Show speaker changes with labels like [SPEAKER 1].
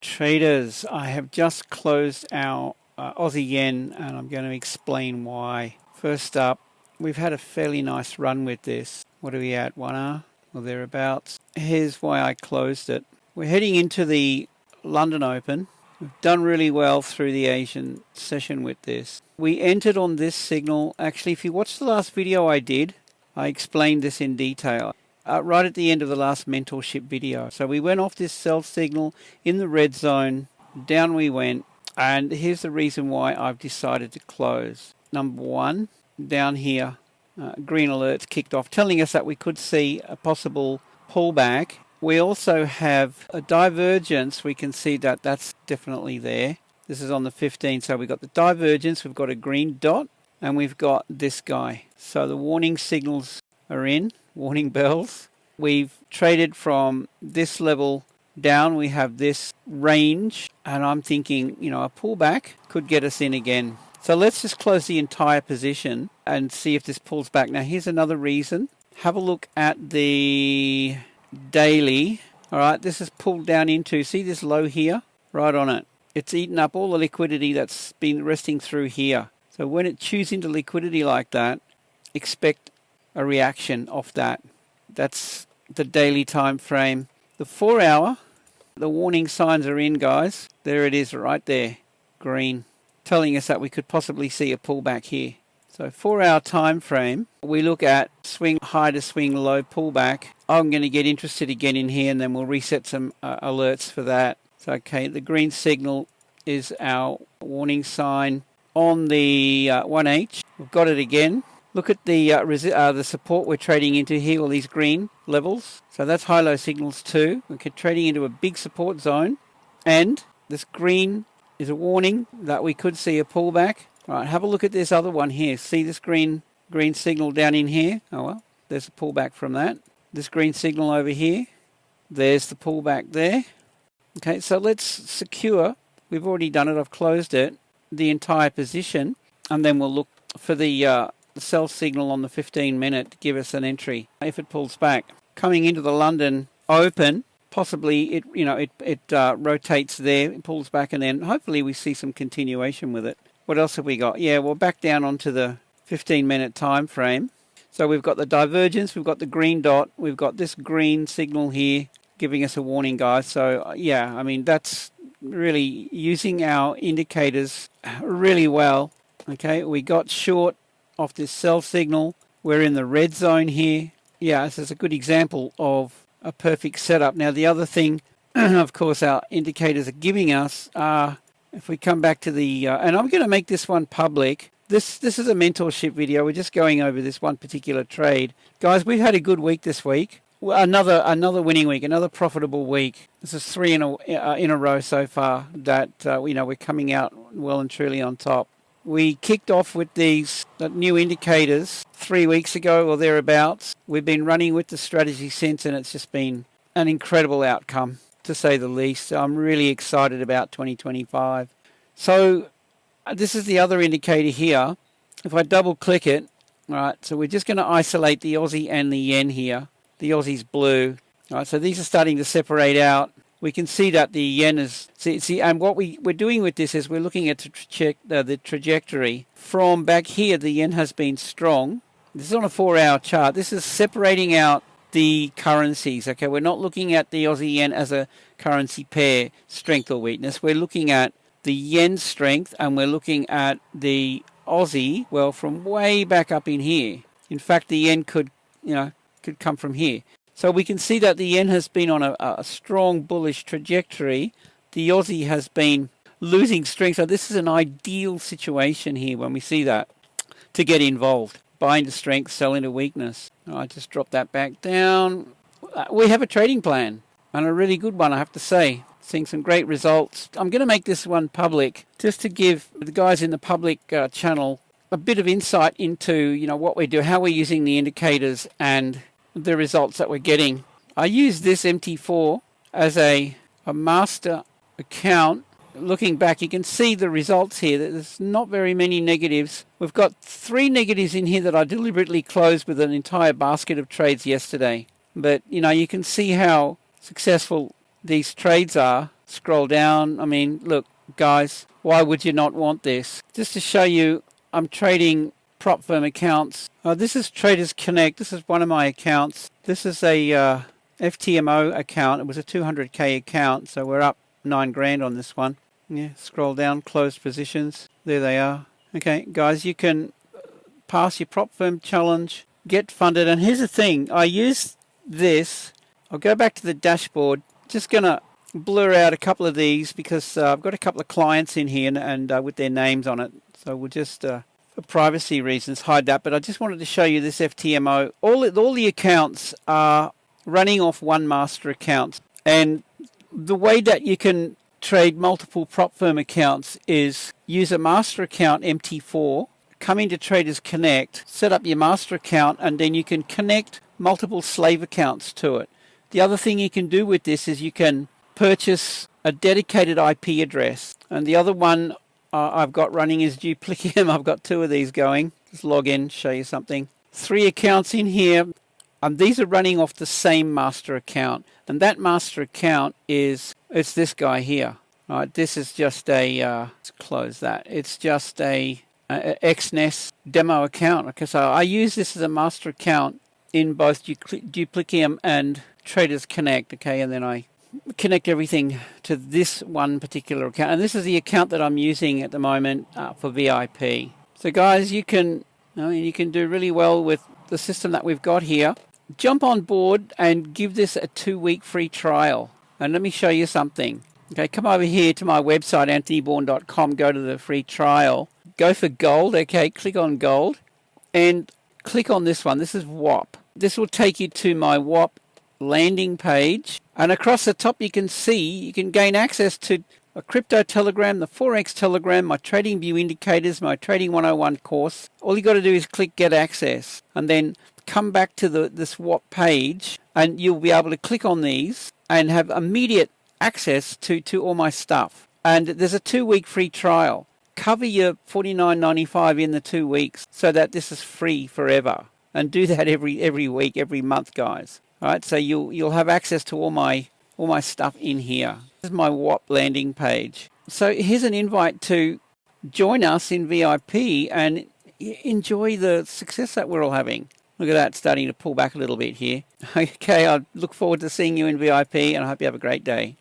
[SPEAKER 1] Traders, I have just closed our Aussie yen and I'm going to explain why. First up, we've had a fairly nice run with this. What are we at, 1R or thereabouts? Here's why I closed it. We're heading into the London Open. We've done really well through the Asian session with this. We entered on this signal. Actually, if you watched the last video I did, I explained this in detail. Right at the end of the last mentorship video. So we went off this sell signal in the red zone, down we went, and here's the reason why I've decided to close. Number one, down here, green alerts kicked off, telling us that we could see a possible pullback. We also have a divergence. We can see that that's definitely there. This is on the 15th, so we've got the divergence, we've got a green dot, and we've got this guy. So the warning signals are in. Warning bells. We've traded from this level down. We have this range, and I'm thinking, a pullback could get us in again. So let's just close the entire position and see if this pulls back. Now, here's another reason. Have a look at the daily. All right, this is pulled down into, see this low here? Right on it. It's eaten up all the liquidity that's been resting through here. So when it chews into liquidity like that, expect a reaction off that. That's the daily time frame. The 4 hour, the warning signs are in, guys. There it is right there, green, telling us that we could possibly see a pullback here. So 4 hour time frame, we look at swing high to swing low pullback. I'm going to get interested again in here, and then we'll reset some alerts for that. So okay, the green signal is our warning sign on the 1H. We've got it again. Look at the support we're trading into here, all these green levels. So that's high-low signals too. We're trading into a big support zone. And this green is a warning that we could see a pullback. All right, have a look at this other one here. See this green signal down in here? Oh, well, there's a pullback from that. This green signal over here. There's the pullback there. Okay, so let's secure. We've already done it. I've closed it. The entire position. And then we'll look for the sell signal on the 15-minute to give us an entry if it pulls back. Coming into the London Open, possibly it rotates there, it pulls back, and then hopefully we see some continuation with it. What else have we got? Yeah, we're back down onto the 15-minute time frame. So we've got the divergence, we've got the green dot, we've got this green signal here giving us a warning, guys. So yeah, I mean, that's really using our indicators really well. Okay, we got short off this sell signal. We're in the red zone here. Yeah, this is a good example of a perfect setup. Now the other thing, of course, our indicators are giving us are, if we come back to the, and I'm going to make this one public. This is a mentorship video. We're just going over this one particular trade. Guys, we've had a good week this week. Another winning week, another profitable week. This is 3 in a row so far that we're coming out well and truly on top. We kicked off with these new indicators 3 weeks ago or thereabouts. We've been running with the strategy since, and it's just been an incredible outcome, to say the least. I'm really excited about 2025. So this is the other indicator here. If I double click it, all right, so we're just going to isolate the Aussie and the yen here. The Aussie's blue. All right, so these are starting to separate out. We can see that the yen is, and what we're doing with this is we're looking at the trajectory. From back here, the yen has been strong. This is on a 4 hour chart. This is separating out the currencies. Okay, we're not looking at the Aussie yen as a currency pair, strength or weakness. We're looking at the yen strength, and we're looking at the Aussie, well, from way back up in here. In fact, the yen could come from here. So we can see that the yen has been on a strong bullish trajectory. The Aussie has been losing strength. So this is an ideal situation here when we see that to get involved. Buy into strength, sell into weakness. I just drop that back down. We have a trading plan, and a really good one, I have to say. Seeing some great results. I'm going to make this one public just to give the guys in the public channel a bit of insight into what we do, how we're using the indicators, and the results that we're getting. I use this MT4 as a master account. Looking back, you can see the results here. There's not very many negatives. We've got 3 negatives in here that I deliberately closed with an entire basket of trades yesterday. But, you can see how successful these trades are. scroll down. I mean, look, guys, why would you not want this? Just to show you, I'm trading prop firm accounts. This is Traders Connect. This is one of my accounts. This is a FTMO account. It was a 200k account, so we're up 9 grand on this one. Yeah, scroll down, closed positions. There they are. Okay, guys, you can pass your prop firm challenge, get funded. And here's the thing, I use this. I'll go back to the dashboard. Just going to blur out a couple of these because I've got a couple of clients in here and with their names on it. So we'll just, for privacy reasons, hide that. But I just wanted to show you this FTMO. All the accounts are running off one master account. And the way that you can trade multiple prop firm accounts is use a master account MT4, come into Traders Connect, set up your master account, and then you can connect multiple slave accounts to it. The other thing you can do with this is you can purchase a dedicated IP address. And the other one I've got running is Duplicium. I've got 2 of these going. Just log in, show you something. 3 accounts in here. And these are running off the same master account. And that master account it's this guy here. All right, this is just let's close that. It's just a XNES demo account. Okay, so I use this as a master account in both Duplicium and Traders Connect. Okay, and then I connect everything to this one particular account. And this is the account that I'm using at the moment for VIP. So guys, you can do really well with the system that we've got here. Jump on board and give this a 2-week free trial. And let me show you something. Okay, come over here to my website, anthonybourne.com, go to the free trial. Go for gold, okay, click on gold. And click on this one. This is WAP. This will take you to my WAP landing page. And across the top you can see, you can gain access to a crypto telegram, the Forex telegram, my trading view indicators, my trading 101 course. All you got to do is click get access and then come back to this WAP page and you'll be able to click on these and have immediate access to all my stuff. And there's a 2-week free trial. Cover your $49.95 in the 2 weeks so that this is free forever. And do that every week, every month, guys. All right, so you'll have access to all my stuff in here. This is my WAP landing page. So here's an invite to join us in VIP and enjoy the success that we're all having. Look at that, starting to pull back a little bit here. Okay, I look forward to seeing you in VIP and I hope you have a great day.